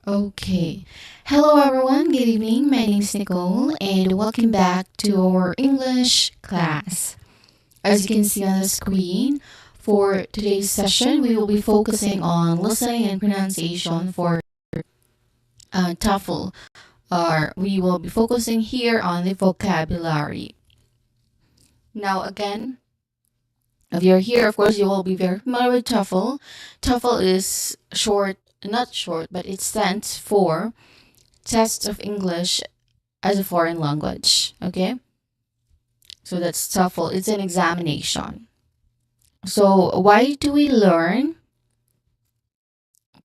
Okay. Hello, everyone. Good evening. My name is Nicole, and welcome back to our English class. As you can see on the screen, for today's session, we will be focusing on listening and pronunciation for TOEFL, or we will be focusing here on the vocabulary. Now, again, if you're here, of course, you will be very familiar with TOEFL. TOEFL is short, not short, but it stands for Test of English as a foreign language. Okay, so that's TOEFL. It's an examination. So why do we learn?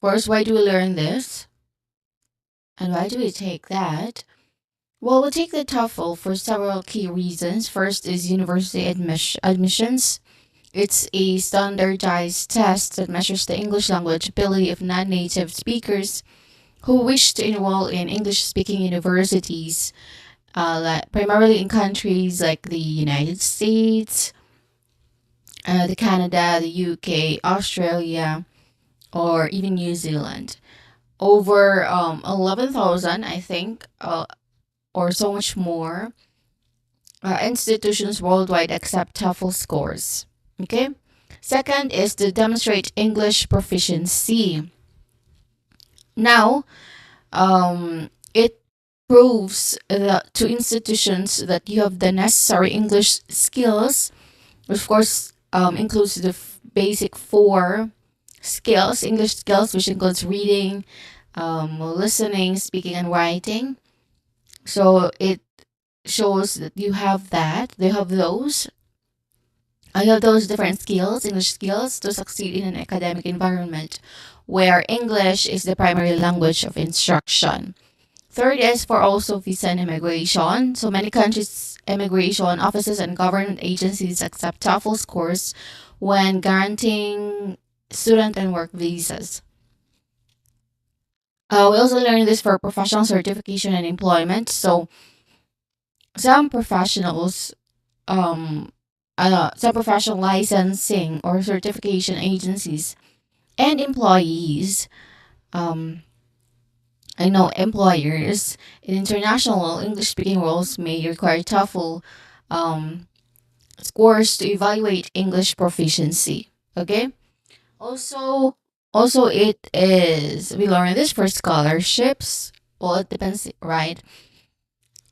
First, why do we learn this? And why do we take that? Well, we take the TOEFL for several key reasons. First is university admissions. It's a standardized test that measures the English language ability of non-native speakers who wish to enroll in English-speaking universities, primarily in countries like the United States, the Canada, the UK, Australia, or even New Zealand. Over 11,000, I think, or so much more, institutions worldwide accept TOEFL scores. Okay. Second is to demonstrate English proficiency. Now, it proves that to institutions that you have the necessary English skills, which of course includes the basic four skills, English skills, which includes reading, listening, speaking, and writing. So it shows that you have that. They have those. I have those different skills, English skills, to succeed in an academic environment where English is the primary language of instruction. Third is for also visa and immigration. So many countries' immigration offices and government agencies accept TOEFL scores when granting student and work visas. We also learned this for professional certification and employment. So some professionals, some professional licensing or certification agencies and employees, um, I know employers in international English-speaking roles may require TOEFL um, scores to evaluate English proficiency. Okay. Also, it is we learn this for scholarships. Well, it depends, right?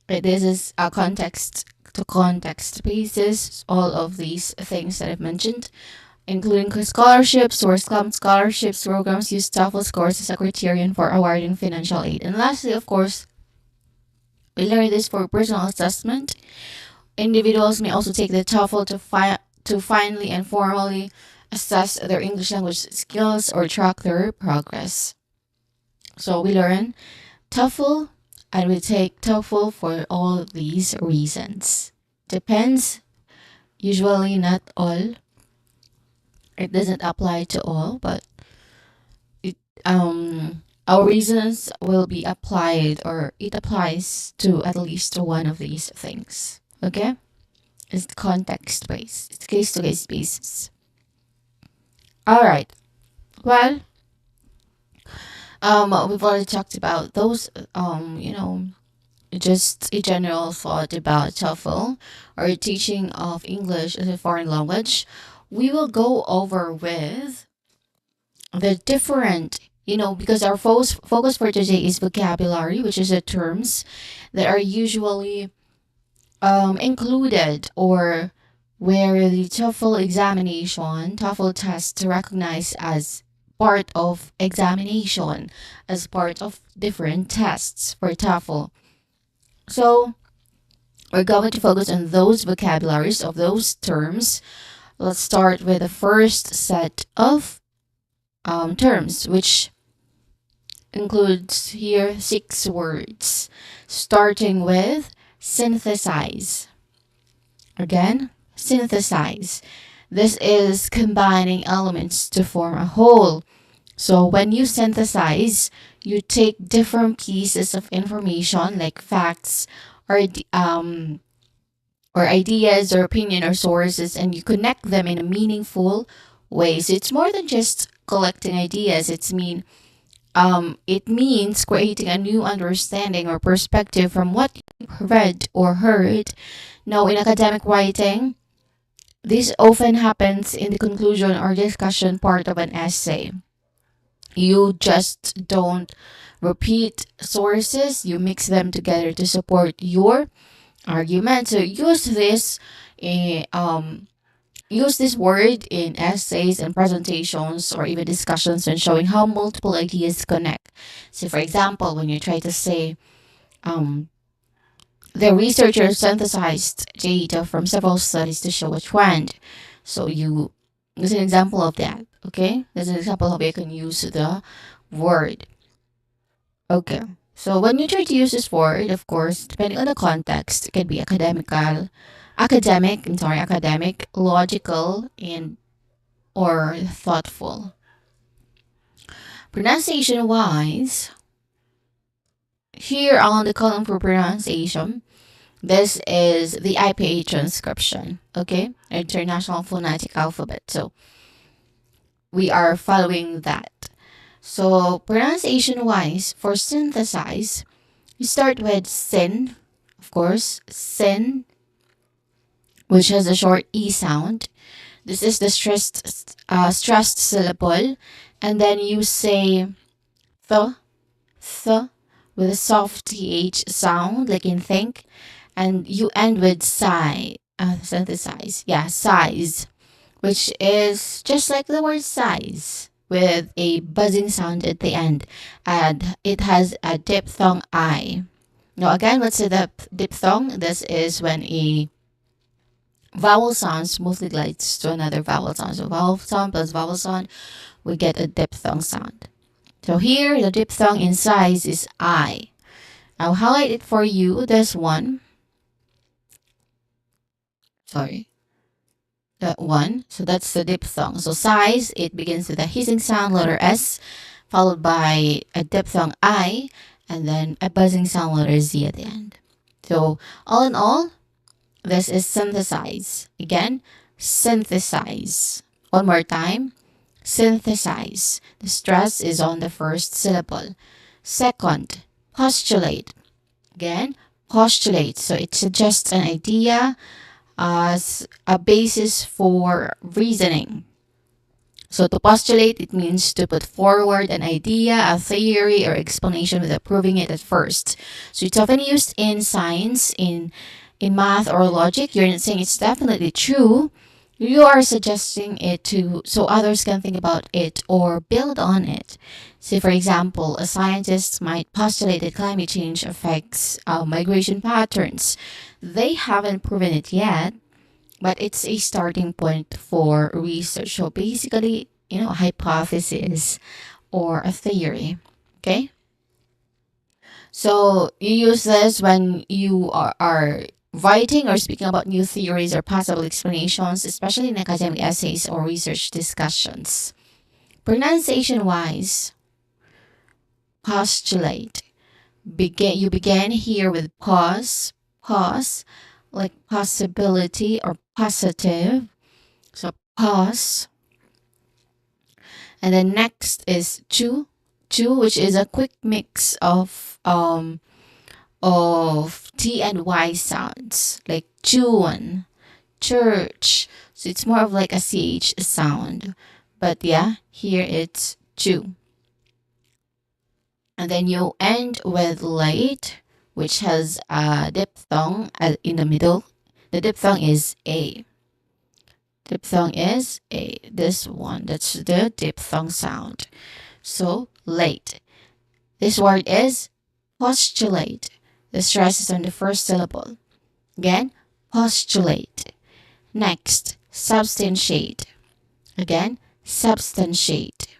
This is a context to context basis. All of these things that I've mentioned, including scholarships or slum scholarships programs, use TOEFL scores as a criterion for awarding financial aid. And lastly, of course, we learn this for personal assessment. Individuals may also take the TOEFL to finally and formally assess their English language skills or track their progress. So we learn TOEFL and we take TOEFL for all these reasons. Depends, usually not all. It doesn't apply to all, but it our reasons will be applied or it applies to at least one of these things. Okay? It's context based. It's case to case basis. All right. Well, we've already talked about those. Just a general thought about TOEFL or teaching of English as a foreign language. We will go over with the different, because our focus for today is vocabulary, which is the terms that are usually included or where the TOEFL examination, TOEFL test recognized as part of examination, as part of different tests for TOEFL. So we're going to focus on those vocabularies of those terms. Let's start with the first set of terms, which includes here 6 words, starting with synthesize. Again, synthesize. This is combining elements to form a whole. So when you synthesize, you take different pieces of information like facts or ideas or opinion or sources, and you connect them in a meaningful way. So it's more than just collecting ideas. It's it means creating a new understanding or perspective from what you've read or heard. Now, in academic writing, this often happens in the conclusion or discussion part of an essay. You just don't repeat sources, you mix them together to support your argument. So use this word in essays and presentations or even discussions when showing how multiple ideas connect. So, for example, when you try to say, um, the researchers synthesized data from several studies to show a trend. So, there's an example of that. Okay, there's an example of how you can use the word. Okay. So when you try to use this word, of course, depending on the context, it can be academic, logical, and or thoughtful. Pronunciation wise, here on the column for pronunciation, this is the IPA transcription, okay? International Phonetic Alphabet. So we are following that. So pronunciation wise, for synthesize, you start with sin, of course, sin, which has a short E sound. This is the stressed syllable. And then you say th, with a soft TH sound, like in think. And you end with synthesize. Yeah, size, which is just like the word size with a buzzing sound at the end. And it has a diphthong I. Now, again, what's the diphthong? This is when a vowel sound smoothly glides to another vowel sound. So, vowel sound plus vowel sound, we get a diphthong sound. So, here, the diphthong in size is I. I'll highlight it for you. This one. Sorry. That one. So, that's the diphthong. So, size, it begins with a hissing sound, letter S, followed by a diphthong I, and then a buzzing sound, letter Z at the end. So, all in all, this is synthesize. Again, synthesize. One more time. Synthesize. The stress is on the first syllable. Second, postulate. Again, postulate. So it suggests an idea as a basis for reasoning. So to postulate, it means to put forward an idea, a theory, or explanation without proving it at first. So it's often used in science, in math or logic. You're not saying it's definitely true. You are suggesting it to so others can think about it or build on it. Say, for example, a scientist might postulate that climate change affects migration patterns. They haven't proven it yet, but it's a starting point for research. So basically, a hypothesis or a theory. Okay. So you use this when you are writing or speaking about new theories or possible explanations, especially in academic essays or research discussions. Pronunciation wise, postulate. You begin here with pause, like possibility or positive. So pause. And then next is chew, which is a quick mix of T and Y sounds, like chewon, church. So it's more of like a CH sound. But yeah, here it's chew. And then you end with late, which has a diphthong in the middle. The diphthong is A. Diphthong is A. This one, that's the diphthong sound. So late. This word is postulate. The stress is on the first syllable. Again, postulate. Next, substantiate. Again, substantiate.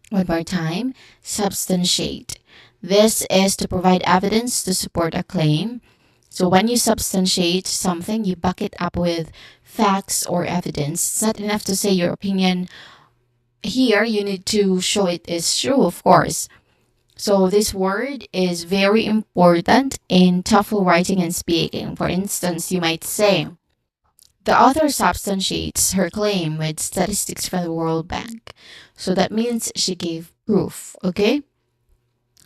One more time, substantiate. This is to provide evidence to support a claim. So when you substantiate something, you back it up with facts or evidence. It's not enough to say your opinion. Here, you need to show it is true, of course. So this word is very important in TOEFL writing and speaking. For instance, you might say, The author substantiates her claim with statistics from the World Bank. So that means she gave proof, okay?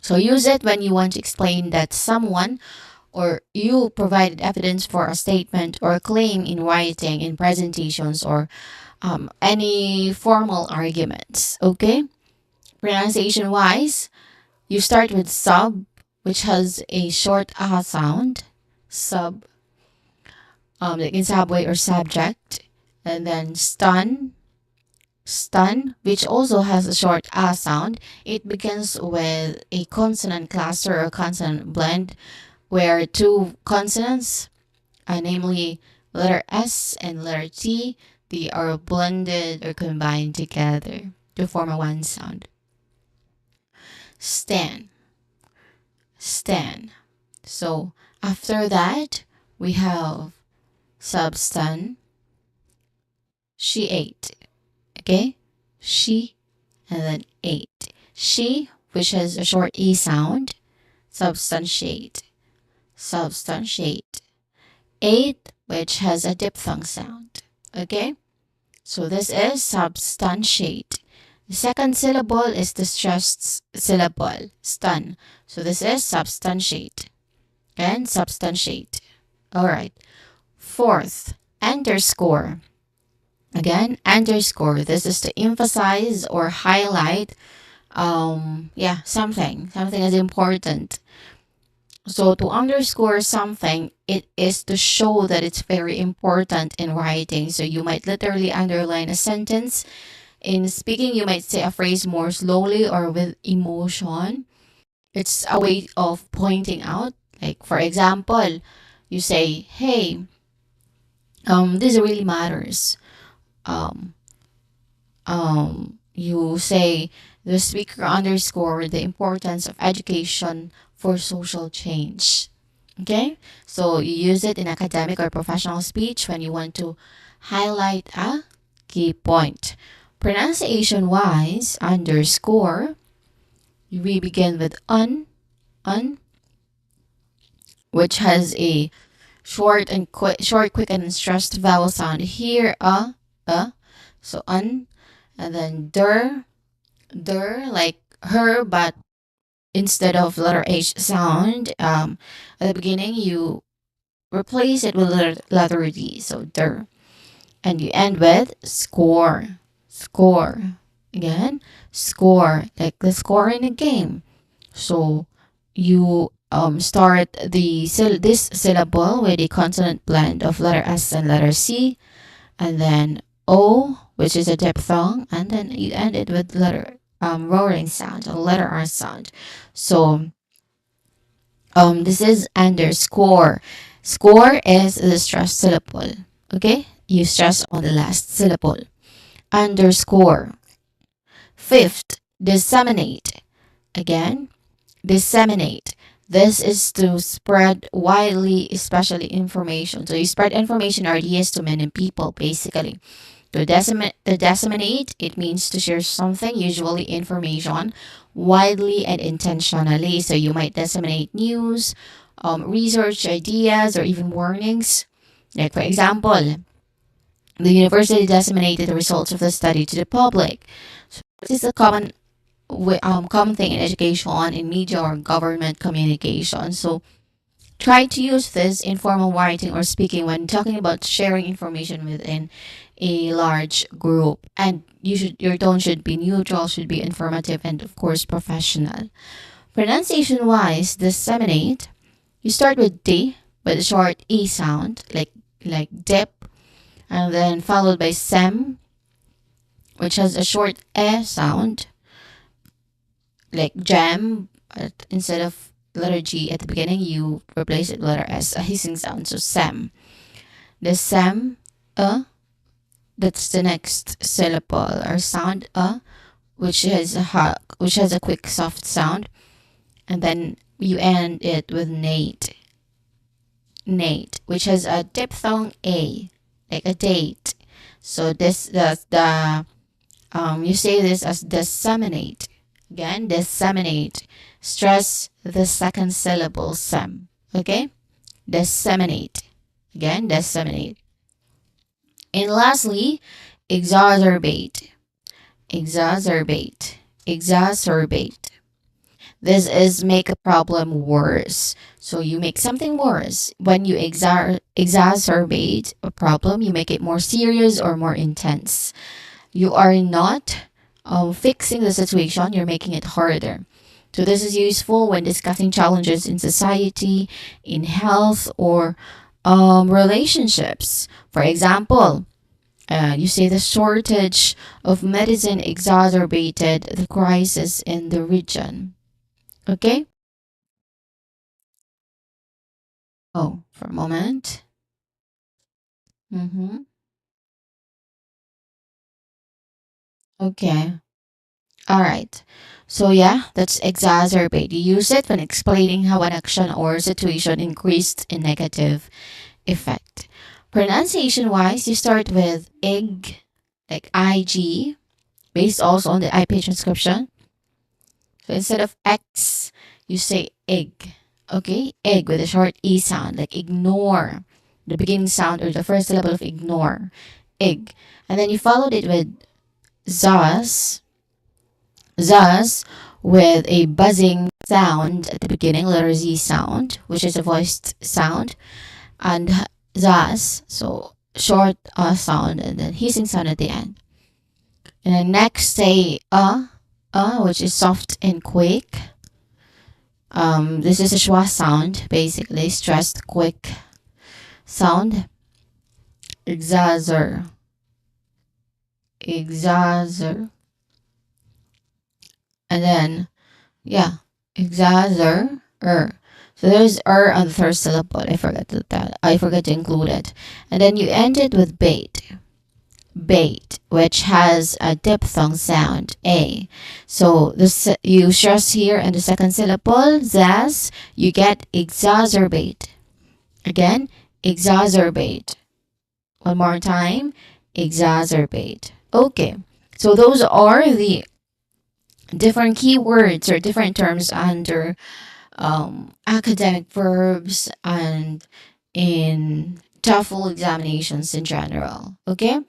So use it when you want to explain that someone or you provided evidence for a statement or a claim in writing, in presentations, or any formal arguments, okay? Pronunciation wise, you start with sub, which has a short ah sound, sub, like in subway or subject, and then stun, which also has a short ah sound. It begins with a consonant cluster or consonant blend, where two consonants, namely letter S and letter T, they are blended or combined together to form a one sound. Stan, stan. So after that, we have substan. She ate. Okay? She and then ate. She, which has a short E sound, substantiate. Substantiate. Ate, which has a diphthong sound. Okay? So this is substantiate. The second syllable is the stressed syllable, stun. So this is substantiate and substantiate. All right. Fourth, underscore. Again, underscore. This is to emphasize or highlight something is important. So to underscore something, it is to show that it's very important in writing. So you might literally underline a sentence. In speaking, you might say a phrase more slowly or with emotion. It's a way of pointing out. Like for example, you say, "Hey, this really matters." Um, you say the speaker underscored the importance of education for social change. Okay, so you use it in academic or professional speech when you want to highlight a key point. Pronunciation wise, underscore, we begin with un, which has a short, quick, and stressed vowel sound here, so un, and then der, like her, but instead of letter H sound, at the beginning, you replace it with letter D, so der. And you end with score, score. Again, score, like the score in a game. So you start this syllable with a consonant blend of letter S and letter C, and then O, which is a diphthong, and then you end it with letter roaring sound, a letter R sound. So this is underscore. Score is the stressed syllable. Okay, you stress on the last syllable. Underscore. Fifth, disseminate. Again, disseminate. This is to spread widely, especially information. So you spread information or ideas to many people, basically. To disseminate, it means to share something, usually information, widely and intentionally. So you might disseminate news, research ideas, or even warnings. Like for example, the university disseminated the results of the study to the public. So this is a common thing in education, in media, or government communication. So try to use this in formal writing or speaking when talking about sharing information within a large group. And your tone should be neutral, should be informative, and of course professional. Pronunciation wise, disseminate. You start with D with a short E sound, like dip, and then followed by sem, which has a short E sound, like jam. But instead of letter G at the beginning, you replace it with letter S, a hissing sound. So sem. The sem, that's the next syllable or sound, which has a quick soft sound, and then you end it with Nate, which has a diphthong A, like a date. So this the you say this as disseminate. Again, disseminate. Stress the second syllable sem. Okay, disseminate. Again, disseminate. And lastly, exacerbate. Exacerbate. Exacerbate. This is make a problem worse. So you make something worse. When you exacerbate a problem, you make it more serious or more intense. You are not fixing the situation, you're making it harder. So this is useful when discussing challenges in society, in health, or relationships. For example, you say the shortage of medicine exacerbated the crisis in the region. Okay? Oh, for a moment. Mm-hmm. Okay. All right. So yeah, that's exacerbate. You use it when explaining how an action or situation increased in negative effect. Pronunciation wise, you start with ig, like IG, based also on the IP transcription. So instead of X, you say egg. Okay? Egg with a short E sound, like ignore. The beginning sound or the first syllable of ignore. Egg. And then you followed it with zaz. Zaz with a buzzing sound at the beginning, letter Z sound, which is a voiced sound. And zaz, so short sound and then hissing sound at the end. And then next say which is soft and quick. This is a schwa sound, basically stressed, quick sound. Exazer, exazer, and then yeah, exazer, So there's on the third syllable. I forgot to include it, and then you end it with bait, bait, which has a diphthong sound a. So this you stress here in the second syllable zas. You get exacerbate. Again, exacerbate. One more time, exacerbate. Okay, so those are the different keywords or different terms under academic verbs and in TOEFL examinations in general. Okay,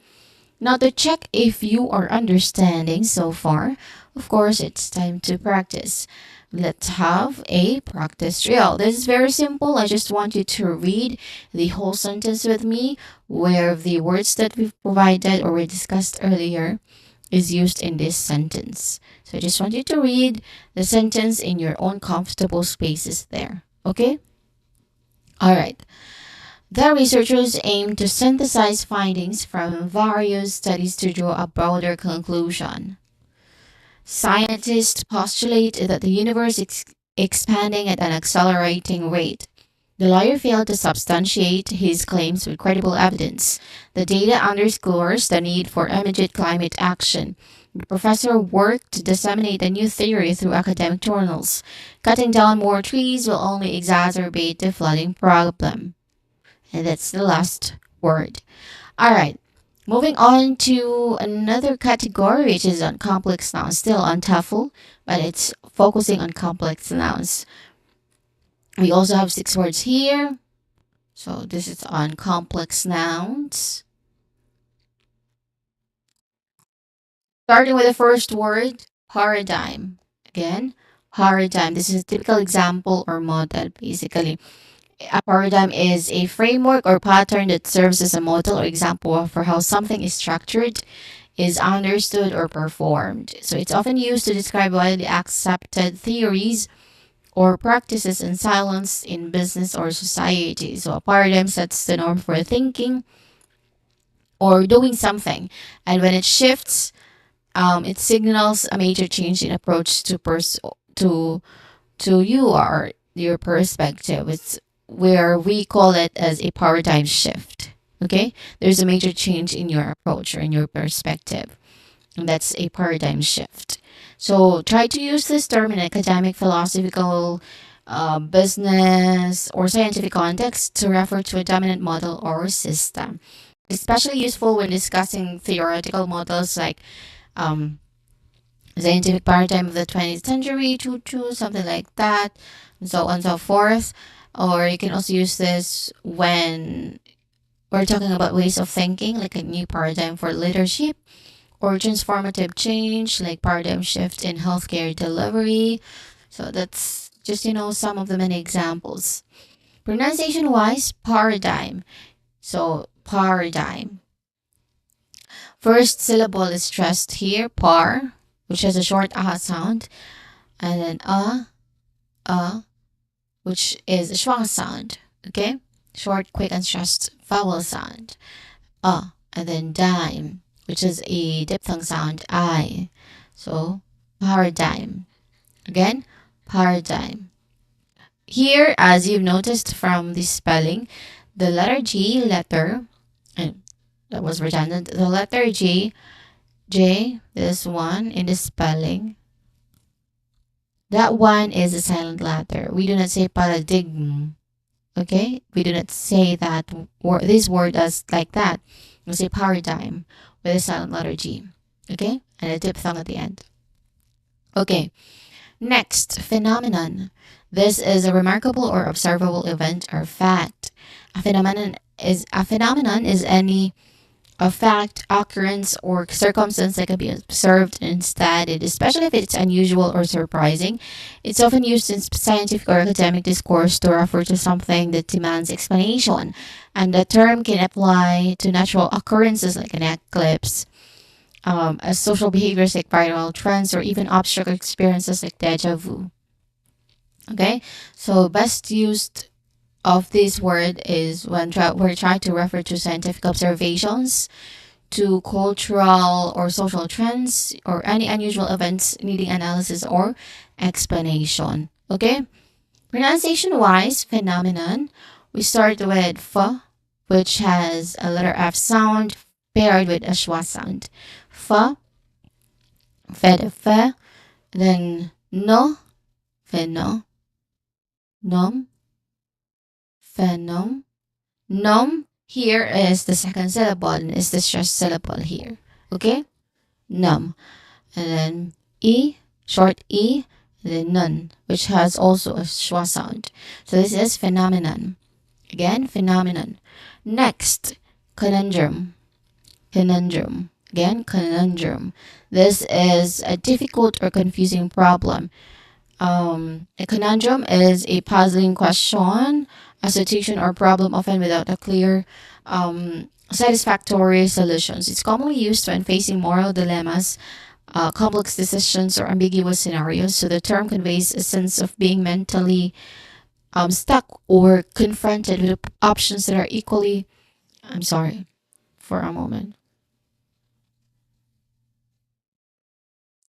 now to check if you are understanding so far, of course, it's time to practice. Let's have a practice drill. This is very simple. I just want you to read the whole sentence with me where the words that we've provided or we discussed earlier is used in this sentence. So I just want you to read the sentence in your own comfortable spaces there. Okay? All right. The researchers aim to synthesize findings from various studies to draw a broader conclusion. Scientists postulate that the universe is expanding at an accelerating rate. The lawyer failed to substantiate his claims with credible evidence. The data underscores the need for immediate climate action. The professor worked to disseminate a new theory through academic journals. Cutting down more trees will only exacerbate the flooding problem. And that's the last word. All right. Moving on to another category, which is on complex nouns, still on TOEFL, but it's focusing on complex nouns. We also have 6 words here. So this is on complex nouns. Starting with the first word, paradigm. Again, paradigm. This is a typical example or model, basically. A paradigm is a framework or pattern that serves as a model or example for how something is structured, is understood, or performed. So it's often used to describe widely accepted theories or practices in silence in business or society. So a paradigm sets the norm for thinking or doing something. And when it shifts, it signals a major change in approach to you or your perspective. It's where we call it as a paradigm shift. Okay, there's a major change in your approach or in your perspective, and that's a paradigm shift. So try to use this term in academic, philosophical, business, or scientific context to refer to a dominant model or system. Especially useful when discussing theoretical models like um, scientific paradigm of the 20th century, something like that, and so on and so forth. Or you can also use this when We're talking about ways of thinking, like a new paradigm for leadership, or transformative change, like paradigm shift in healthcare delivery. So that's just, some of the many examples. Pronunciation wise, paradigm. So, paradigm. First syllable is stressed here, par, which has a short ah sound, and then which is a schwa sound. Okay? Short, quick, and stressed vowel sound. And then dime, which is a diphthong sound, I. So, paradigm. Again, paradigm. Here, as you've noticed from the spelling, the letter G letter, and that was redundant, the letter J, this one in the spelling, that one is a silent letter. We do not say paradigm. Okay? We do not say that this word as like that. We say paradigm with a silent letter G. Okay? And a diphthong at the end. Okay. Next, phenomenon. This is a remarkable or observable event or fact. A phenomenon is any a fact, occurrence, or circumstance that can be observed and studied, especially if it's unusual or surprising. It's often used in scientific or academic discourse to refer to something that demands explanation, and the term can apply to natural occurrences like an eclipse, as social behaviors like viral trends, or even abstract experiences like deja vu. Okay, so best used of this word is when we're trying to refer to scientific observations, to cultural or social trends, or any unusual events needing analysis or explanation. Okay? Pronunciation wise, phenomenon, we start with f, which has a letter F sound paired with a schwa sound. F, fe de fe, then no, pheno, nom, phenom, nom. Here is the second syllable and is the stressed syllable here. Okay? Num. And then E, short E, and then nun, which has also a schwa sound. So this is phenomenon. Again, phenomenon. Next, conundrum. Conundrum. Again, conundrum. This is a difficult or confusing problem. A conundrum is a puzzling question, a situation or problem often without a clear, satisfactory solutions. It's commonly used when facing moral dilemmas, complex decisions, or ambiguous scenarios. So the term conveys a sense of being mentally stuck or confronted with options that are equally. I'm sorry for a moment.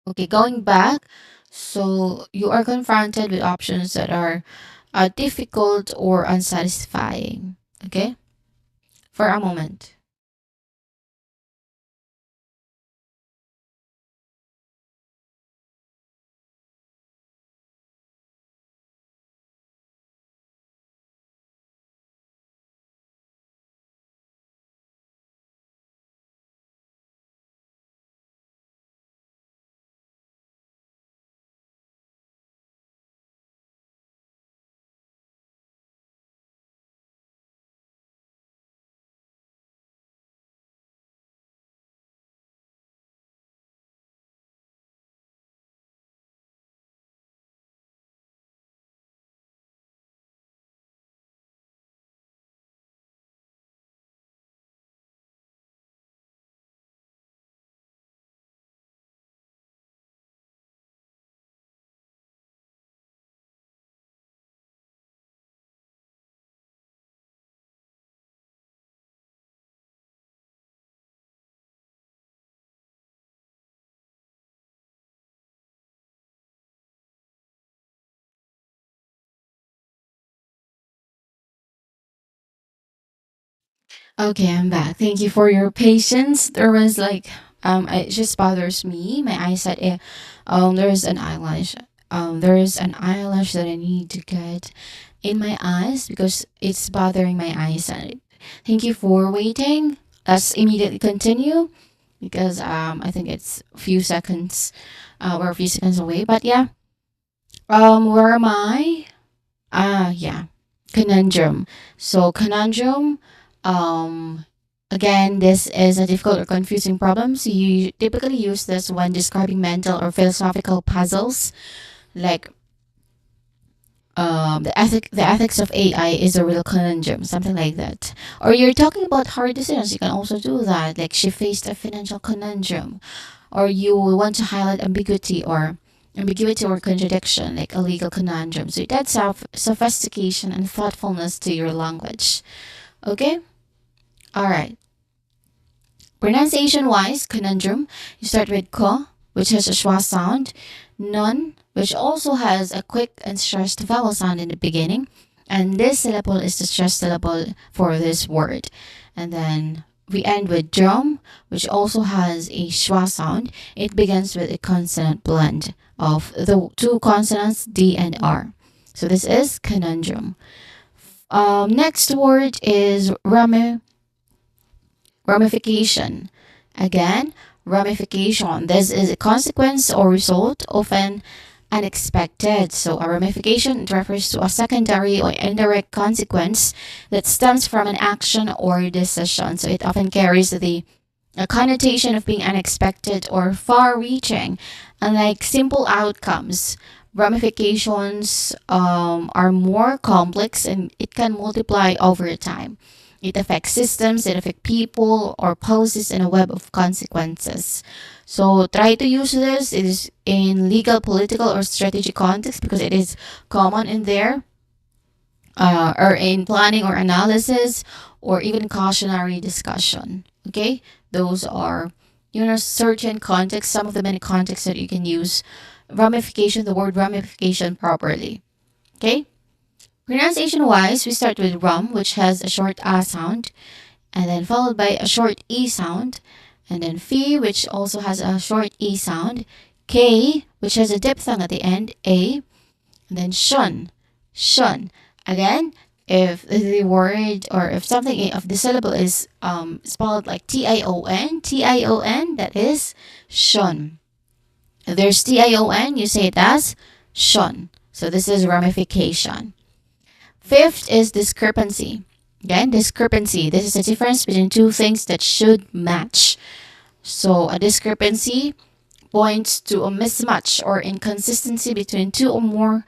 Okay, going back. So you are confronted with options that are difficult or unsatisfying. Okay, for a moment. Okay, I'm back. Thank you for your patience. There was like, it just bothers me. My eyesight. There's an eyelash. There's an eyelash that I need to get in my eyes because it's bothering my eyesight. Thank you for waiting. Let's immediately continue because I think it's a few seconds, we're a few seconds away. But yeah, where am I? Yeah, conundrum. So conundrum Um, Again, this is a difficult or confusing problem. So you typically use this when describing mental or philosophical puzzles, like the ethics of AI is a real conundrum, something like that. Or you're talking about hard decisions, you can also do that. Like she faced a financial conundrum, or you want to highlight ambiguity or contradiction, like a legal conundrum. So it adds sophistication and thoughtfulness to your language. Okay, all right. Pronunciation wise, conundrum, you start with ko, which has a schwa sound, nun, which also has a quick and stressed vowel sound in the beginning. And this syllable is the stressed syllable for this word. And then we end with drum, which also has a schwa sound. It begins with a consonant blend of the two consonants D and R. So this is conundrum. Next word is ramification. Again, ramification. This is a consequence or result, often unexpected. So a ramification refers to a secondary or indirect consequence that stems from an action or decision. So it often carries the a connotation of being unexpected or far-reaching. Unlike simple outcomes, ramifications are more complex and it can multiply over time. It affects systems, it affects people or policies in a web of consequences. So try to use this is in legal, political, or strategic context because it is common in there, or in planning or analysis, or even cautionary discussion. Okay, those are certain contexts, some of the many contexts that you can use ramification, the word ramification properly. Okay, pronunciation wise, we start with rum, which has a short a sound, and then followed by a short e sound, and then fi, which also has a short e sound, k, which has a diphthong at the end, a, and then shun. Again, if the word or if something of the syllable is spelled like tion, that is shun. If there's tion, you say it as shun. So this is ramification. Fifth is discrepancy. Again, discrepancy. This is the difference between two things that should match. So a discrepancy points to a mismatch or inconsistency between two or more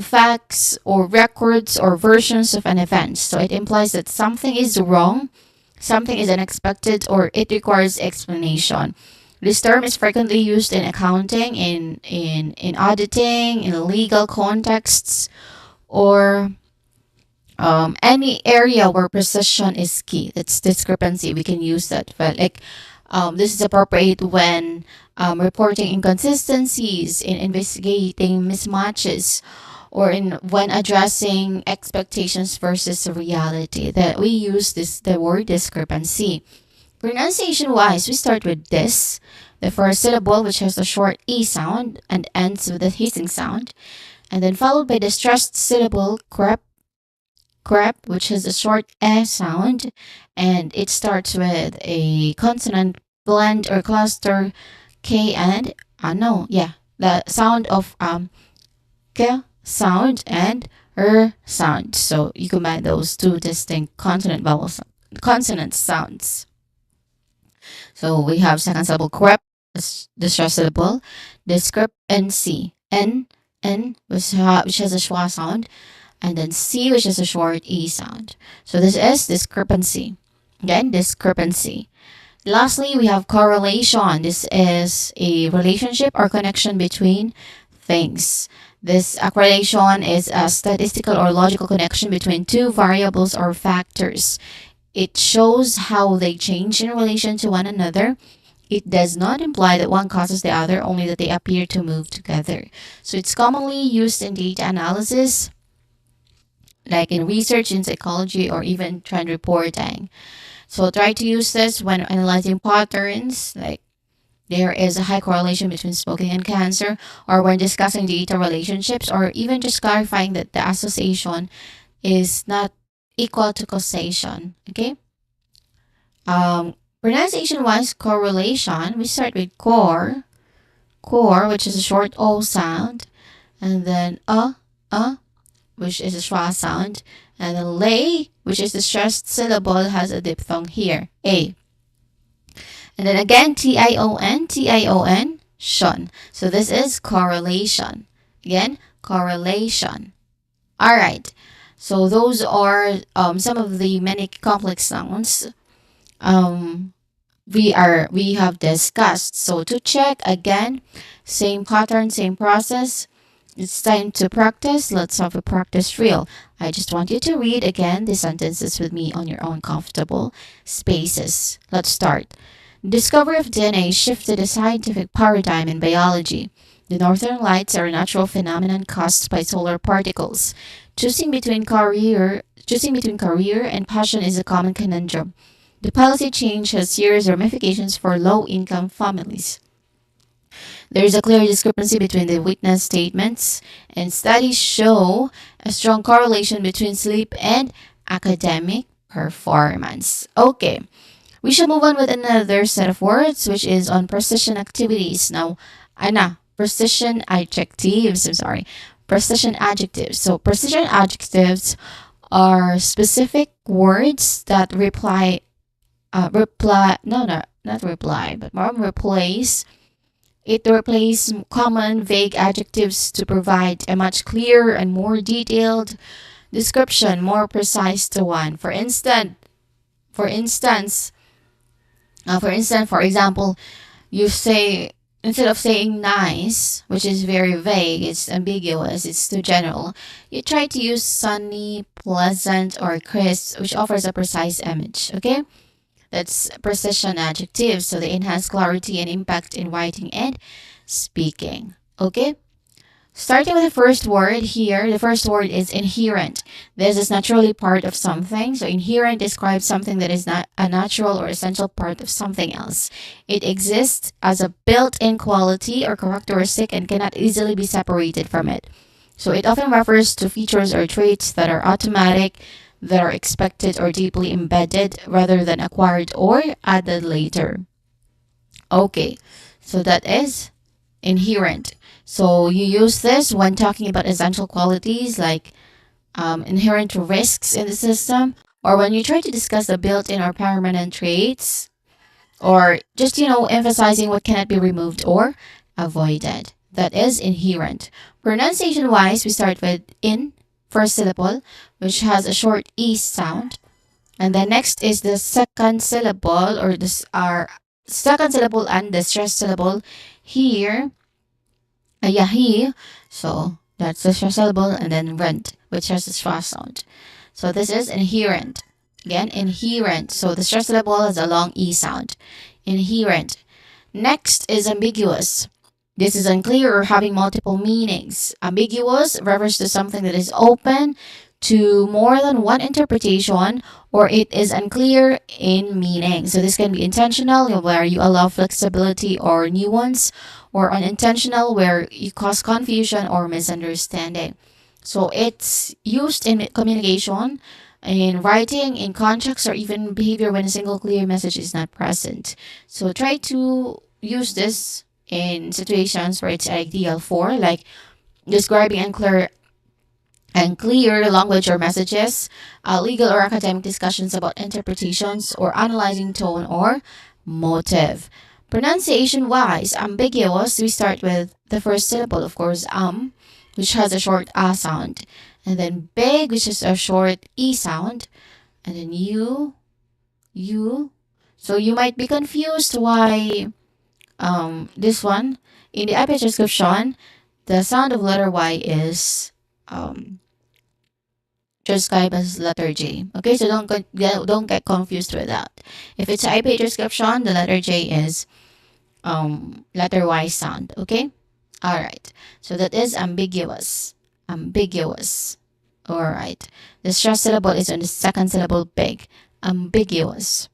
facts or records or versions of an event. So it implies that something is wrong, something is unexpected, or it requires explanation. This term is frequently used in accounting, in auditing, in legal contexts, or any area where precision is key. That's discrepancy. We can use that. But this is appropriate when reporting inconsistencies, in investigating mismatches, or in when addressing expectations versus reality. That we use the word discrepancy. Pronunciation wise, we start with this, the first syllable, which has a short e sound and ends with a hissing sound, and then followed by the stressed syllable crep, which has a short S sound, and it starts with a consonant blend or cluster K and the sound of K sound and sound. So you combine those two distinct consonant sounds. So we have second syllable crep, the stressed syllable, discrepancy, n which has a schwa sound, and then C, which is a short E sound. So this is discrepancy. Again, discrepancy. Lastly, we have correlation. This is a relationship or connection between things. This correlation is a statistical or logical connection between two variables or factors. It shows how they change in relation to one another. It does not imply that one causes the other, only that they appear to move together. So it's commonly used in data analysis, like in research in psychology or even trend reporting. So try to use this when analyzing patterns, like there is a high correlation between smoking and cancer, or when discussing data relationships, or even just clarifying that the association is not equal to causation. Okay. Pronunciation wise, correlation, we start with core, which is a short O sound, and then which is a schwa sound, And then lay, which is the stressed syllable, has a diphthong here, A. And then again, Tion, shun. So this is correlation. Again, correlation. All right. So those are some of the many complex sounds um, we have discussed. So to check again, same pattern, same process. It's time to practice. Let's have a practice drill. I just want you to read again the sentences with me on your own comfortable spaces. Let's start. Discovery of DNA shifted a scientific paradigm in biology. The northern lights are a natural phenomenon caused by solar particles. Choosing between career and passion is a common conundrum. The policy change has serious ramifications for low-income families. There is a clear discrepancy between the witness statements, and studies show a strong correlation between sleep and academic performance. Okay, we shall move on with another set of words, which is on precision activities. Now, precision adjectives. I'm sorry, precision adjectives. So, precision adjectives are specific words that not reply, but more replace. It replaces common vague adjectives to provide a much clearer and more detailed description, more precise to one. For instance, for example, you say instead of saying nice, which is very vague, it's ambiguous, it's too general, you try to use sunny, pleasant, or crisp, which offers a precise image. Okay, that's precision adjectives, so they enhance clarity and impact in writing and speaking. Okay. Starting with the first word here, the first word is inherent. This is naturally part of something. So inherent describes something that is not a natural or essential part of something else. It exists as a built-in quality or characteristic and cannot easily be separated from it. So it often refers to features or traits that are automatic, that are expected or deeply embedded rather than acquired or added later. Okay, so that is inherent. So you use this when talking about essential qualities like inherent risks in the system, or when you try to discuss the built-in or permanent traits, or just emphasizing what cannot be removed or avoided. That is inherent. Pronunciation wise, we start with in first syllable, which has a short e sound, and then next is the second syllable, or this our second syllable and the stressed syllable here. He. So that's the stressed syllable, and then rent, which has a stress sound. So this is inherent. Again, inherent. So the stressed syllable has a long e sound. Inherent. Next is ambiguous. This is unclear or having multiple meanings. Ambiguous refers to something that is open to more than one interpretation, or it is unclear in meaning. So this can be intentional, where you allow flexibility or nuance, or unintentional, where you cause confusion or misunderstanding. So it's used in communication, in writing, in contracts, or even behavior when a single clear message is not present. So try to use this in situations where it's ideal for, like describing unclear language or messages, legal or academic discussions about interpretations, or analyzing tone or motive. Pronunciation wise, ambiguous, we start with the first syllable, of course, which has a short a sound, and then big, which is a short e sound, and then you. So you might be confused why this one in the IP description, the sound of letter Y is transcribed as letter J. Okay, so don't get confused with that. If it's IP description, the letter J is letter Y sound. Okay, all right. So that is ambiguous. Ambiguous. All right. The stressed syllable is on the second syllable big. Ambiguous.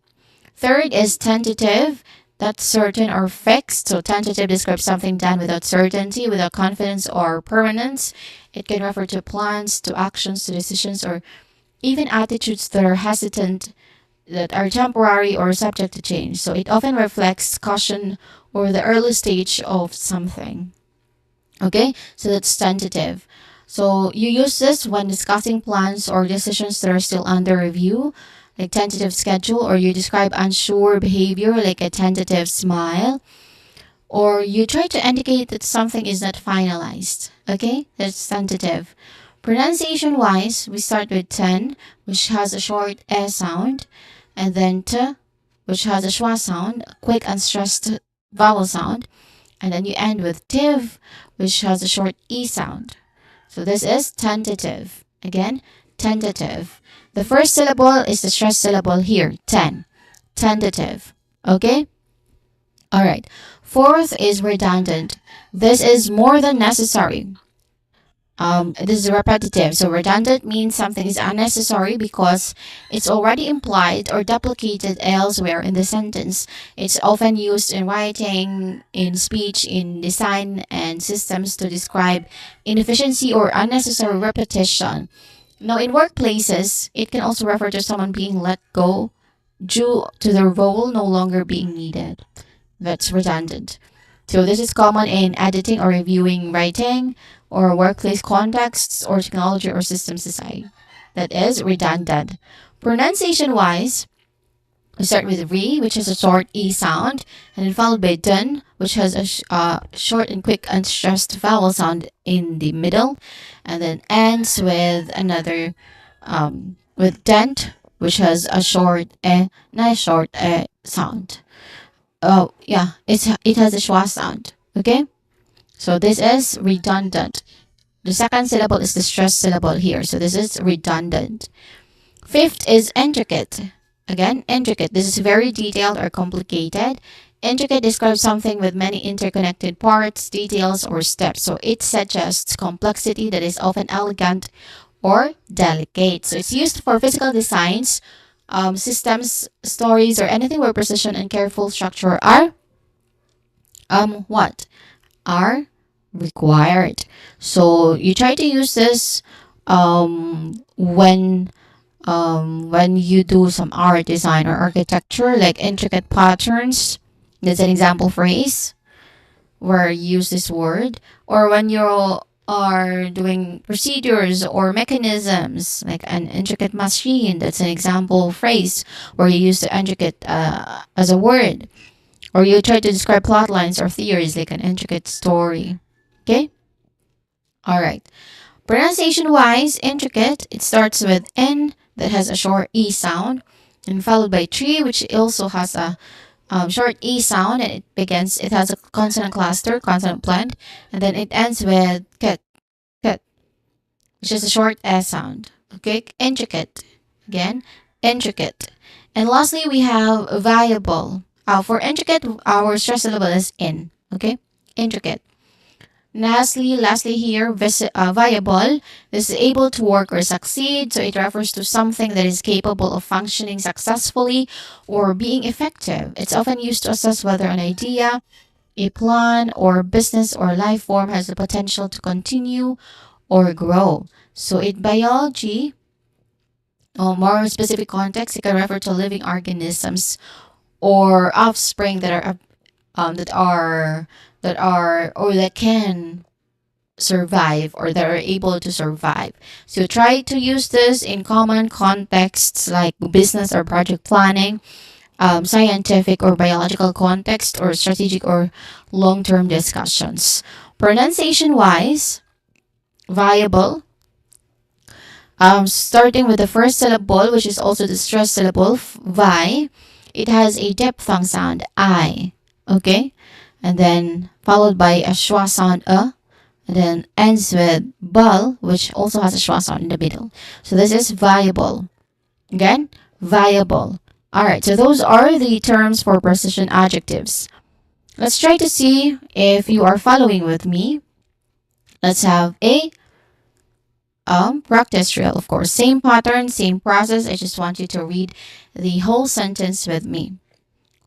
Third is tentative. That's certain or fixed. So tentative describes something done without certainty, without confidence or permanence. It can refer to plans, to actions, to decisions, or even attitudes that are hesitant, that are temporary or subject to change. So it often reflects caution or the early stage of something. Okay, so that's tentative. So you use this when discussing plans or decisions that are still under review, like tentative schedule, or you describe unsure behavior like a tentative smile, or you try to indicate that something is not finalized. Okay, that's tentative. Pronunciation wise, we start with ten, which has a short S sound, and then t, which has a schwa sound, quick and stressed vowel sound, and then you end with tiv, which has a short E sound. So this is tentative. Again, tentative. The first syllable is the stressed syllable here, ten. Tentative. Okay? All right. Fourth is redundant. This is more than necessary. This is repetitive. So redundant means something is unnecessary because it's already implied or duplicated elsewhere in the sentence. It's often used in writing, in speech, in design, and systems to describe inefficiency or unnecessary repetition. Now, in workplaces, it can also refer to someone being let go due to their role no longer being needed. That's redundant. So this is common in editing or reviewing writing or workplace contexts or technology or systems design. That is redundant. Pronunciation wise, we start with re, which has a short e sound, and then followed by dun, which has a short and quick unstressed vowel sound in the middle, and then ends with another with dent, which has a short nice short sound. Oh yeah, it has a schwa sound. Okay, so this is redundant. The second syllable is the stressed syllable here, so this is redundant. Fifth is intricate. Again, intricate. This is very detailed or complicated. Intricate describes something with many interconnected parts, details, or steps. So it suggests complexity that is often elegant or delicate. So it's used for physical designs, systems, stories, or anything where precision and careful structure are what are required. So you try to use this when you do some art design or architecture, like intricate patterns. That's an example phrase where you use this word, or when you are doing procedures or mechanisms like an intricate machine. That's an example phrase where you use the intricate as a word, or you try to describe plot lines or theories like an intricate story. Okay, all right. Pronunciation wise, intricate, it starts with n that has a short e sound, and followed by tree, which also has a short e sound, and it has a consonant cluster, consonant blend, and then it ends with ket, which is a short s sound. Okay, intricate. Again, intricate. And lastly, we have viable. For intricate, our stress syllable is in. Okay, intricate. Lastly here, viable. This is able to work or succeed. So it refers to something that is capable of functioning successfully or being effective. It's often used to assess whether an idea, a plan, or business or life form has the potential to continue or grow. So in biology, or more specific context, it can refer to living organisms or offspring that can survive or that are able to survive. So try to use this in common contexts like business or project planning, scientific or biological context, or strategic or long-term discussions. Pronunciation wise, viable. Starting with the first syllable, which is also the stressed syllable, vi, it has a diphthong sound, I. Okay? And then followed by a schwa sound, and then ends with bal, which also has a schwa sound in the middle. So this is viable. Again, viable. All right, so those are the terms for precision adjectives. Let's try to see if you are following with me. Let's have a practice drill, of course. Same pattern, same process. I just want you to read the whole sentence with me,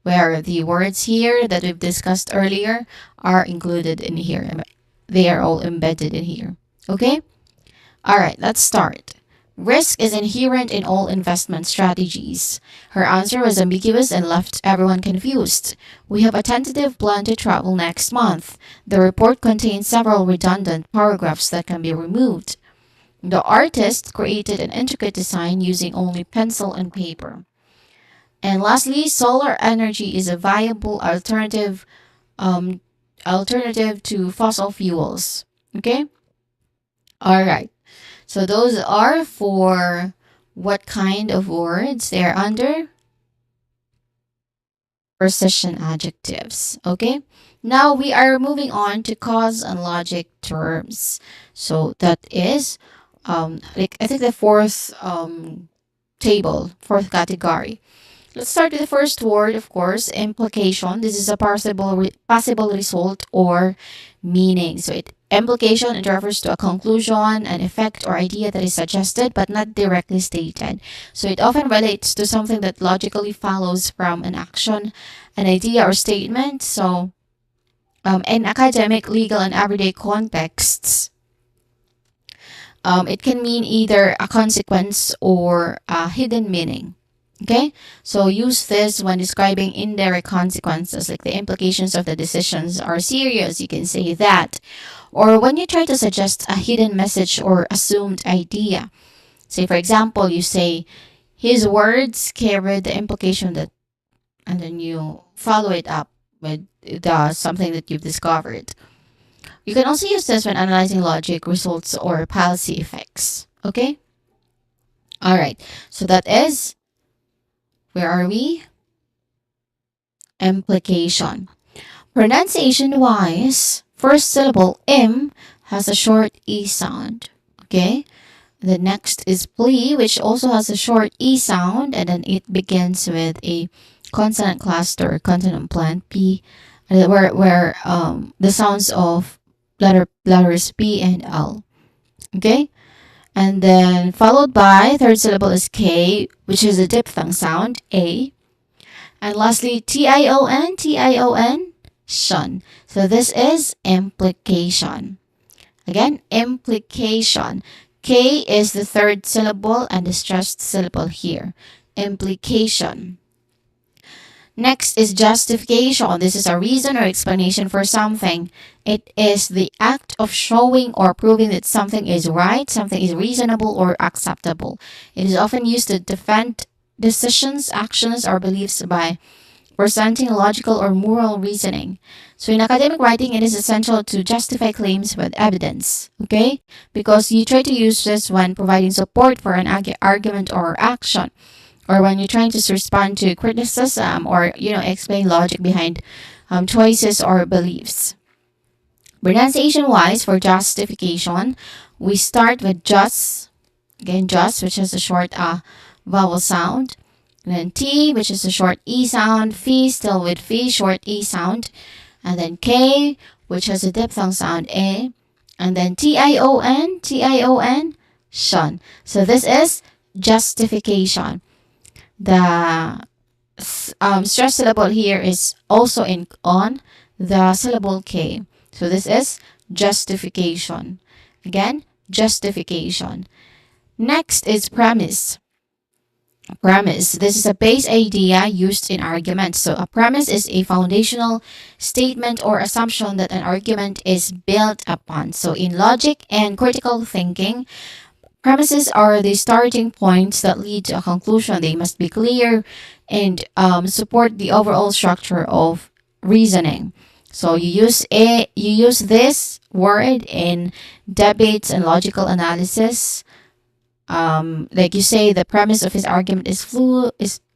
where the words here that we've discussed earlier are included in here. They are all embedded in here. Okay? All right, let's start. Risk is inherent in all investment strategies. Her answer was ambiguous and left everyone confused. We have a tentative plan to travel next month. The report contains several redundant paragraphs that can be removed. The artist created an intricate design using only pencil and paper. And lastly, solar energy is a viable um, alternative to fossil fuels. Okay? All right. So those are for what kind of words they're under precision adjectives. Okay. Now we are moving on to cause and logic terms. So that is like I think the fourth category. Let's start with the first word, of course, implication. This is a possible result or meaning. So implication, it refers to a conclusion, an effect, or idea that is suggested but not directly stated. So it often relates to something that logically follows from an action, an idea, or statement. So in academic, legal, and everyday contexts, it can mean either a consequence or a hidden meaning. Okay, so use this when describing indirect consequences, like the implications of the decisions are serious. You can say that. Or when you try to suggest a hidden message or assumed idea. Say, for example, you say, his words carried the implication that, and then you follow it up with something that you've discovered. You can also use this when analyzing logic, results, or policy effects. Okay? All right. So that is, where are we? Implication. Pronunciation wise, first syllable im has a short e sound. Okay? The next is plea, which also has a short e sound, and then it begins with a consonant cluster, consonant plant p, where the sounds of letters p and l. Okay? And then followed by third syllable is k, which is a diphthong sound, a. And lastly, tion, shun. So this is implication. Again, implication. K is the third syllable and the stressed syllable here. Implication. Next is justification. This is a reason or explanation for something. It is the act of showing or proving that something is right, something is reasonable or acceptable. It is often used to defend decisions, actions, or beliefs by presenting logical or moral reasoning. So in academic writing, it is essential to justify claims with evidence, okay? Because you try to use this when providing support for an argument or action, or when you're trying to respond to criticism or, explain logic behind choices or beliefs. Pronunciation-wise, for justification, we start with just, again, just, which has a short vowel sound. And then T, which is a short E sound. Phi, still with phi, short E sound. And then K, which has a diphthong sound, A. And then tion, shun. So this is justification. The stress syllable here is also on the syllable K. So this is justification. Again, justification. Next is premise. Premise. This is a base idea used in arguments. So a premise is a foundational statement or assumption that an argument is built upon. So in logic and critical thinking, premises are the starting points that lead to a conclusion. They must be clear and support the overall structure of reasoning. So you use this word in debates and logical analysis. Like you say, the premise of his argument is flawed.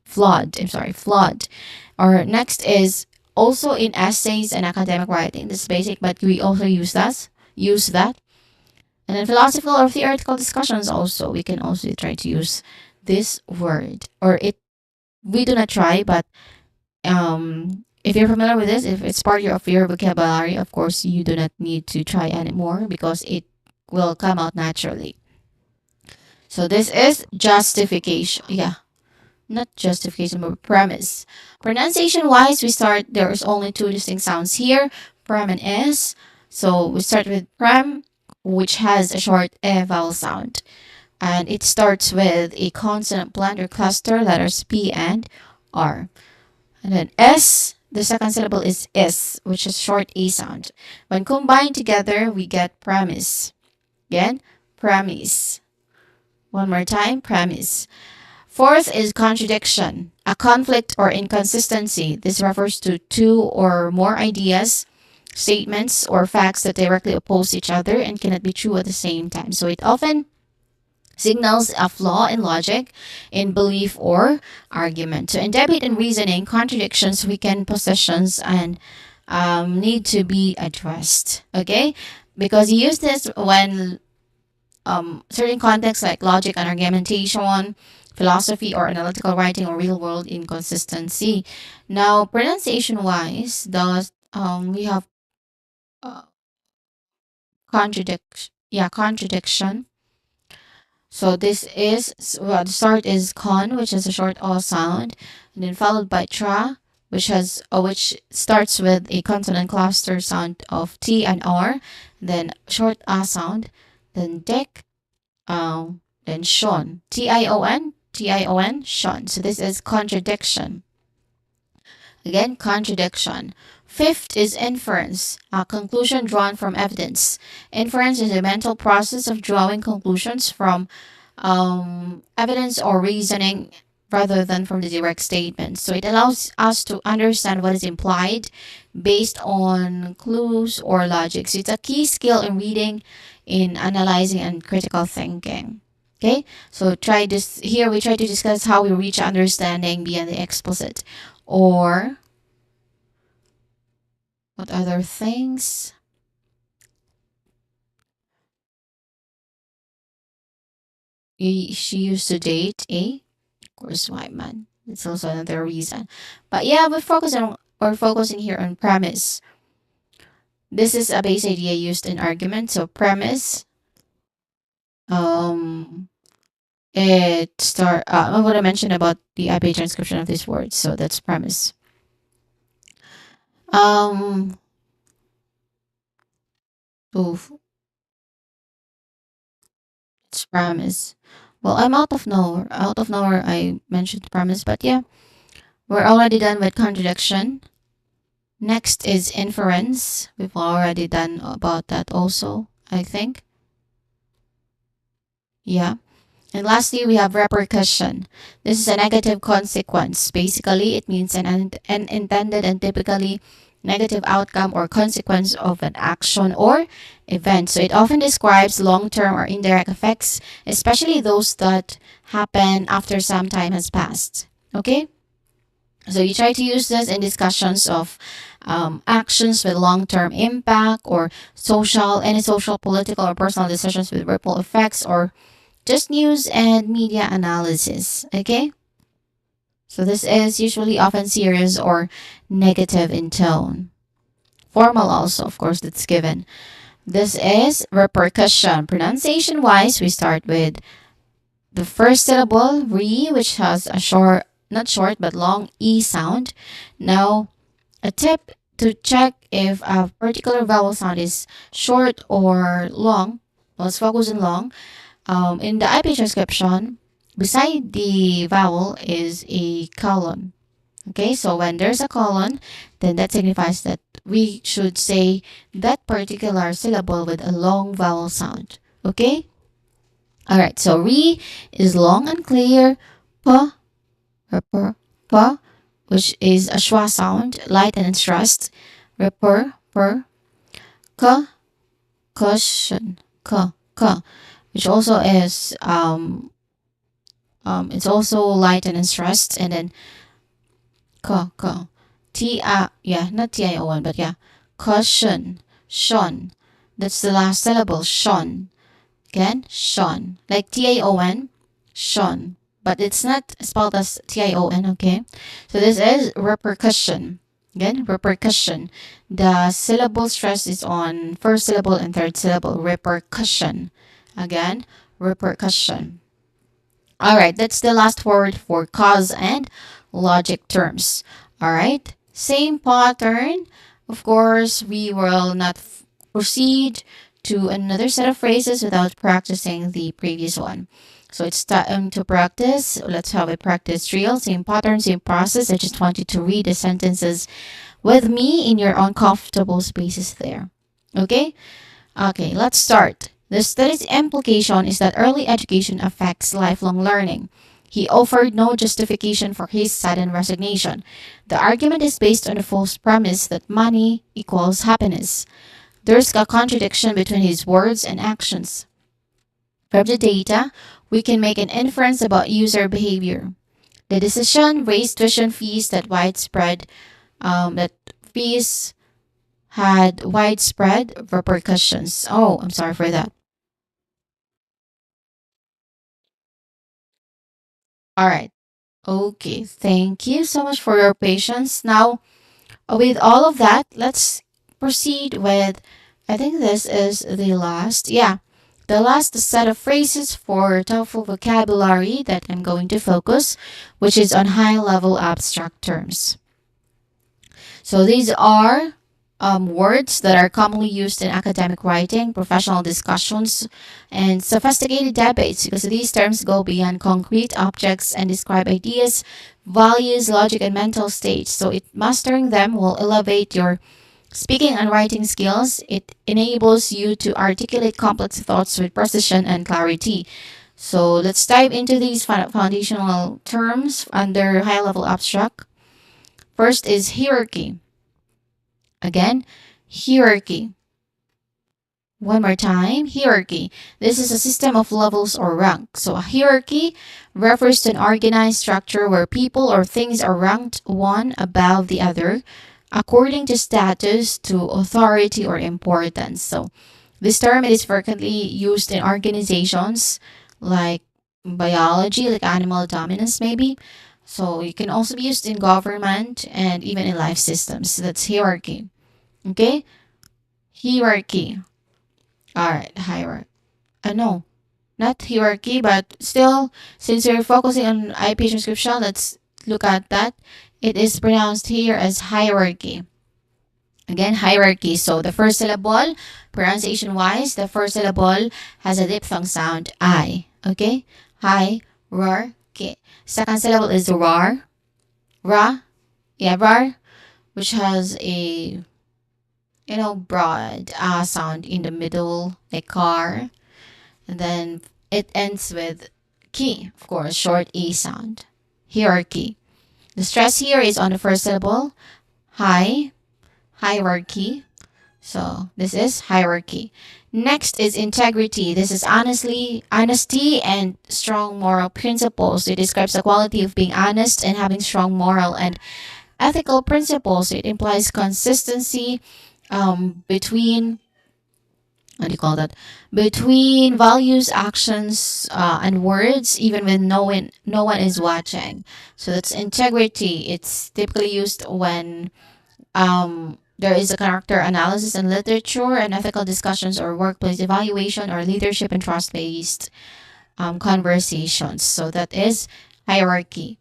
Flawed. Or next is also in essays and academic writing. This is basic, but we also use that. And then philosophical or theoretical discussions also, we can also try to use this word. We do not try, but if you're familiar with this, if it's part of your vocabulary, of course, you do not need to try anymore because it will come out naturally. So this is justification. Yeah, not justification, but premise. Pronunciation wise, there's only two distinct sounds here, prem and s. So we start with prem, which has a short e vowel sound. And it starts with a consonant blend or cluster, letters P and R. And then S, the second syllable is S, which is short A sound. When combined together, we get premise. Again, premise. One more time, premise. Fourth is contradiction, a conflict or inconsistency. This refers to two or more ideas, statements, or facts that directly oppose each other and cannot be true at the same time. So it often signals a flaw in logic, in belief, or argument. So in debate and reasoning, contradictions weaken positions and need to be addressed. Okay? Because you use this when certain contexts like logic and argumentation, philosophy or analytical writing or real world inconsistency. Now, pronunciation wise, thus we have uh, contradiction. So this is well, the start is con, which is a short o sound, and then followed by tra, which starts with a consonant cluster sound of t and r, then short a sound, then dek, then shon, tion, shon. So this is contradiction. Again, contradiction. Fifth is inference, a conclusion drawn from evidence. Inference is a mental process of drawing conclusions from evidence or reasoning rather than from the direct statement. So it allows us to understand what is implied based on clues or logic. So it's a key skill in reading, in analyzing, and critical thinking. Okay, so try this here. We try to discuss how we reach understanding beyond the explicit, or what other things. She used to date a course white man. It's also another reason. But yeah, we're focusing here on premise. This is a base idea used in argument. So premise, um, what I mentioned about the IP transcription of these words. So that's premise. Um, oof, it's premise. Well, I'm out of nowhere. Out of nowhere, I mentioned premise, but yeah, we're already done with contradiction. Next is inference. We've already done about that also, I think. Yeah. And lastly, we have repercussion. This is a negative consequence. Basically, it means an intended and typically negative outcome or consequence of an action or event. So it often describes long-term or indirect effects, especially those that happen after some time has passed. Okay? So you try to use this in discussions of actions with long-term impact or any social, political, or personal decisions with ripple effects, or just news and media analysis. Okay? So this is usually often serious or negative in tone. Formal also, of course, that's given. This is repercussion. Pronunciation wise, we start with the first syllable, re, which has a short, not short, but long E sound. Now, a tip to check if a particular vowel sound is short or long, let's focus on long. In the IP transcription, beside the vowel is a colon. Okay, so when there's a colon, then that signifies that we should say that particular syllable with a long vowel sound. Okay? All right, so re is long and clear. P, p, which is a schwa sound, light and stressed. Per, k, cushion, k, which also is it's also light and stressed, and then yeah, not tion, but yeah, cushion, shon. That's the last syllable, shon. Again, shon, like tion, shon, but it's not spelled as tion. Okay, so this is repercussion. Again, repercussion. The syllable stress is on first syllable and third syllable. Repercussion. Again, repercussion. All right, that's the last word for cause and logic terms. All right, same pattern. Of course, we will not proceed to another set of phrases without practicing the previous one. So it's time to practice. Let's have a practice drill. Same pattern, same process. I just want you to read the sentences with me in your own comfortable spaces there. Okay? Okay, let's start. The study's implication is that early education affects lifelong learning. He offered no justification for his sudden resignation. The argument is based on the false premise that money equals happiness. There's a contradiction between his words and actions. From the data, we can make an inference about user behavior. The decision raised tuition fees that fees had widespread repercussions. Oh, I'm sorry for that. All right. Okay. Thank you so much for your patience. Now, with all of that, let's proceed with, I think this is the last, yeah, the last set of phrases for TOEFL vocabulary that I'm going to focus, which is on high level abstract terms. So these are words that are commonly used in academic writing, professional discussions, and sophisticated debates because these terms go beyond concrete objects and describe ideas, values, logic, and mental states. So mastering them will elevate your speaking and writing skills. It enables you to articulate complex thoughts with precision and clarity. So let's dive into these foundational terms under high level abstract. First is hierarchy. Again, hierarchy. One more time, hierarchy. This is a system of levels or rank. So a hierarchy refers to an organized structure where people or things are ranked one above the other according to status, to authority, or importance. So this term is frequently used in organizations like biology, like animal dominance maybe. So it can also be used in government and even in life systems. That's hierarchy. Okay? Hierarchy. All right, hierarchy. No, not hierarchy, but still, since we're focusing on IP transcription, let's look at that. It is pronounced here as hierarchy. Again, hierarchy. So the first syllable, pronunciation wise, the first syllable has a diphthong sound, I. Okay? Hierarchy. Second syllable is rar. Ra. Yeah, rar, which has a broad sound in the middle, like car. And then it ends with key, of course, short E sound. Hierarchy. The stress here is on the first syllable, hierarchy. So this is hierarchy. Next is integrity. This is honesty and strong moral principles. It describes the quality of being honest and having strong moral and ethical principles. It implies consistency between, what do you call that, between values, actions, and words, even when no one is watching. So that's integrity. It's typically used when there is a character analysis in literature and ethical discussions or workplace evaluation or leadership and trust-based conversations. So that is hierarchy.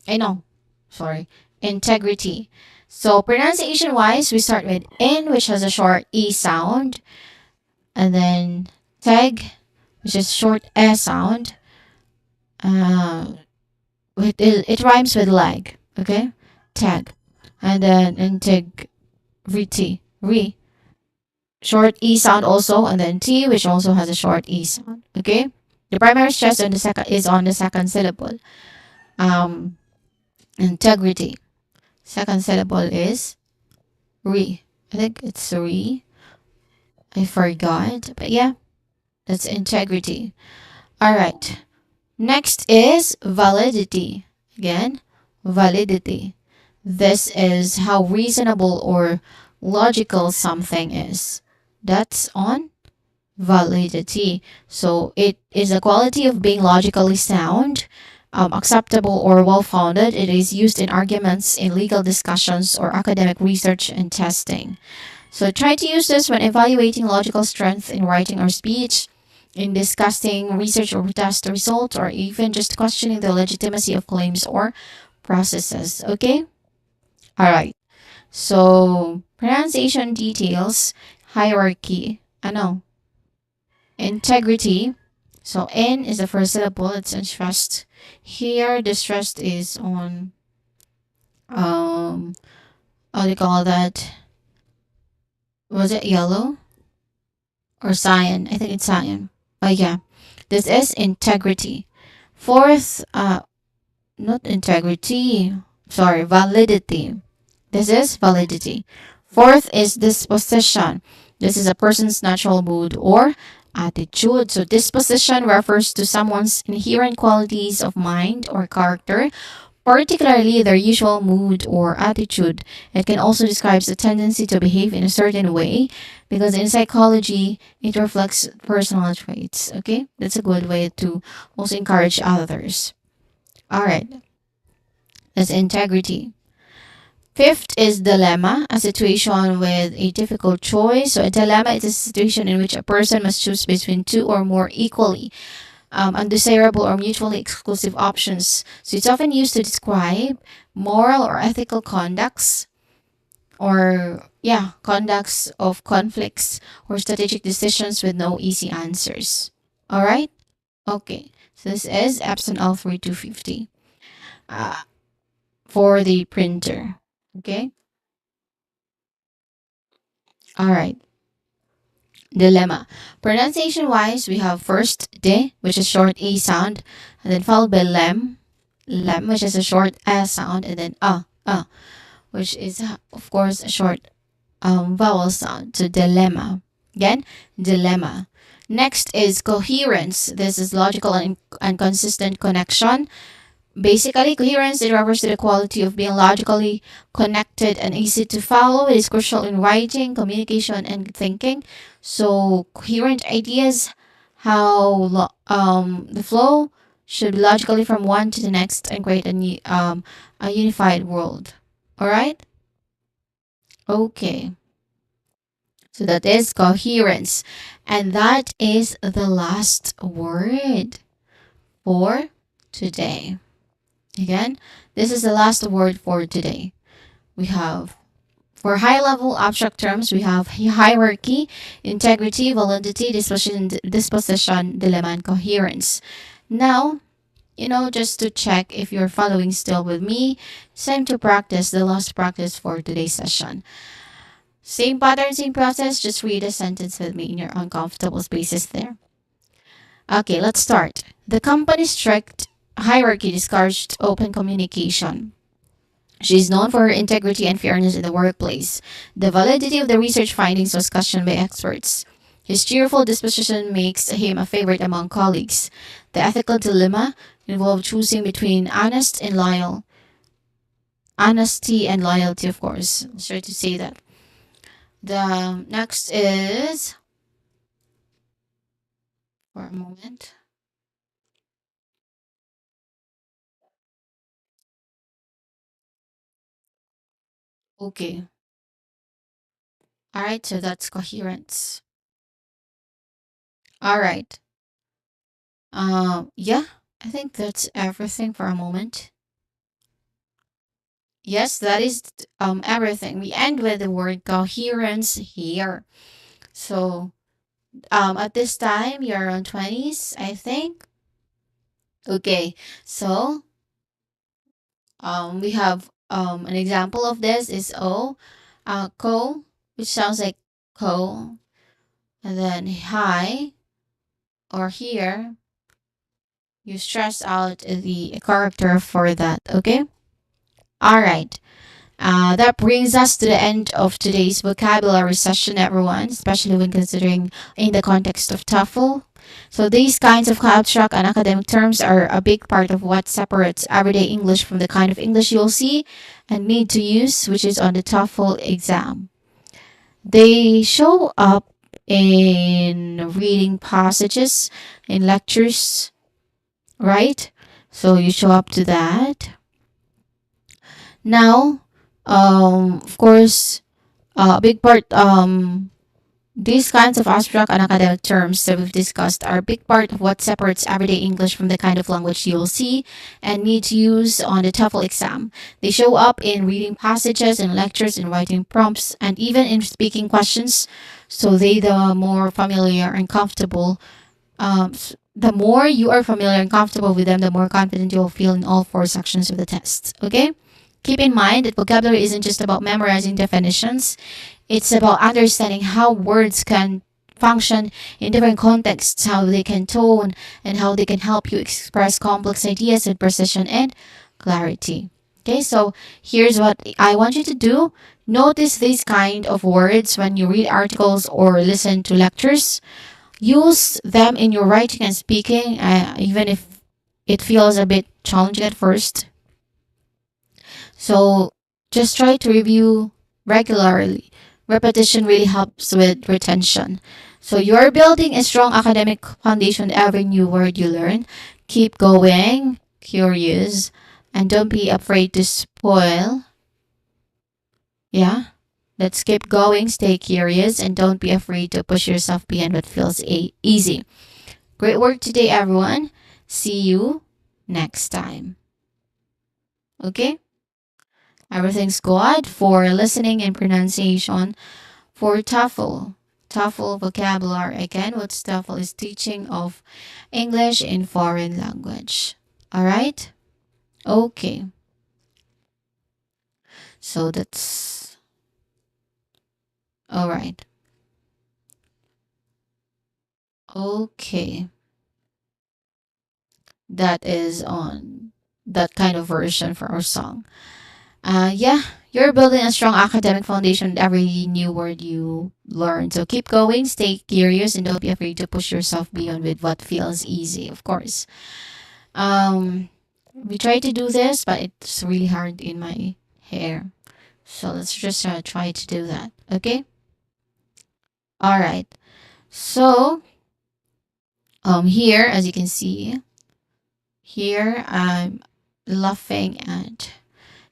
I know, sorry, integrity. So pronunciation wise, we start with in, which has a short E sound, and then tag, which is short S sound. It rhymes with leg, okay? Tag. And then integrity, short E sound also, and then T, which also has a short E sound, okay? The primary stress on the second is on the second syllable. Integrity. Second syllable is re. I think it's re. I forgot, but yeah, that's integrity. All right. Next is validity. Again, validity. This is how reasonable or logical something is. That's on validity. So it is a quality of being logically sound, acceptable, or well founded. It is used in arguments, in legal discussions, or academic research and testing. So try to use this when evaluating logical strength in writing or speech, in discussing research or test results, or even just questioning the legitimacy of claims or processes. Okay? All right. So pronunciation details, hierarchy. I know. Integrity. So N is the first syllable. It's unstressed. Here, the stressed is on how do you call that? Was it yellow or cyan? I think it's cyan. Oh yeah, this is integrity. Fourth, not integrity. Sorry, validity. This is validity. Fourth is disposition. This is a person's natural mood or attitude. So disposition refers to someone's inherent qualities of mind or character, particularly their usual mood or attitude. It can also describe the tendency to behave in a certain way because in psychology, it reflects personal traits. Okay, that's a good way to also encourage others. All right, that's integrity. Fifth is dilemma, a situation with a difficult choice. So a dilemma is a situation in which a person must choose between two or more equally undesirable or mutually exclusive options. So it's often used to describe moral or ethical conducts or conducts of conflicts or strategic decisions with no easy answers. All right? Okay. So this is Epson L3250 for the printer. Okay? All right. Dilemma. Pronunciation wise, we have first de, which is short a sound, and then followed by lem, which is a short s sound, and then which is of course a short vowel sound. So dilemma. Again, dilemma. Next is coherence. This is logical and consistent connection. Basically, coherence it refers to the quality of being logically connected and easy to follow. It is crucial in writing, communication, and thinking. So, coherent ideas, how the flow should be logically from one to the next and create a unified world. All right? Okay. So that is coherence. And that is the last word for today. Again, this is the last word for today. We have, for high-level abstract terms, we have hierarchy, integrity, validity, disposition, dilemma, and coherence. Now, just to check if you're following still with me, it's time to practice the last practice for today's session. Same pattern, same process, just read a sentence with me in your uncomfortable spaces there. Okay, let's start. The company's strict hierarchy discouraged open communication. She is known for her integrity and fairness in the workplace. The validity of the research findings was questioned by experts. His cheerful disposition makes him a favorite among colleagues. The ethical dilemma involved choosing between honesty and loyalty, of course. I'm sure to say that. The next is, for a moment. Okay. All right, so that's coherence. All right. Yeah, I think that's everything for a moment. Yes, that is everything. We end with the word coherence here. So at this time you're around 20s, I think. Okay, so we have an example of this is co, which sounds like co, and then high or here you stress out the character for that. Okay, all right. That brings us to the end of today's vocabulary session, everyone, especially when considering in the context of TOEFL. So these kinds of abstract and academic terms are a big part of what separates everyday English from the kind of English you'll see and need to use, which is on the TOEFL exam. They show up in reading passages, in lectures, right? So you show up to that. Now, of course, a big part, these kinds of abstract and academic terms that we've discussed are a big part of what separates everyday English from the kind of language you'll see and need to use on the TOEFL exam. They show up in reading passages, in lectures, in writing prompts, and even in speaking questions. So they the more familiar and comfortable. The more you are familiar and comfortable with them, the more confident you'll feel in all four sections of the test. Okay? Keep in mind that vocabulary isn't just about memorizing definitions. It's about understanding how words can function in different contexts, how they can tone, and how they can help you express complex ideas with precision and clarity. Okay, so here's what I want you to do. Notice these kind of words when you read articles or listen to lectures. Use them in your writing and speaking, even if it feels a bit challenging at first. So just try to review regularly. Repetition really helps with retention. So you're building a strong academic foundation with every new word you learn. Keep going, curious, and don't be afraid to spoil. Yeah. Let's keep going, stay curious, and don't be afraid to push yourself beyond what feels easy. Great work today, everyone. See you next time. Okay? Everything's good for listening and pronunciation. For TOEFL, TOEFL vocabulary. Again, what's TOEFL is teaching of English in foreign language. All right? Okay. So that's all right. Okay. That is on that kind of version for our song. Yeah, you're building a strong academic foundation with every new word you learn. So keep going, stay curious, and don't be afraid to push yourself beyond with what feels easy, of course. We try to do this, but it's really hard in my hair. So let's just try to do that. Okay? All right. So, here, as you can see, here I'm laughing at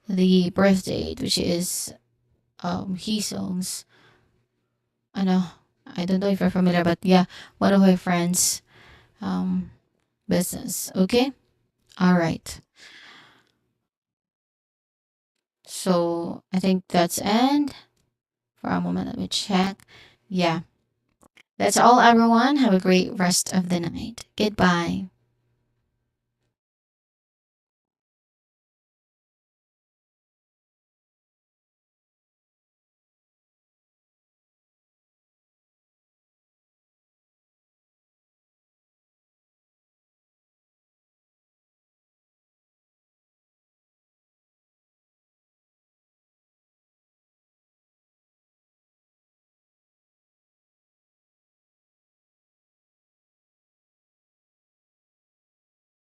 the birth date, which is Heesong's. I know, I don't know if you're familiar, but yeah, one of my friends' um business. Okay? All right. So I think that's end. For a moment, let me check. Yeah. That's all, everyone. Have a great rest of the night. Goodbye.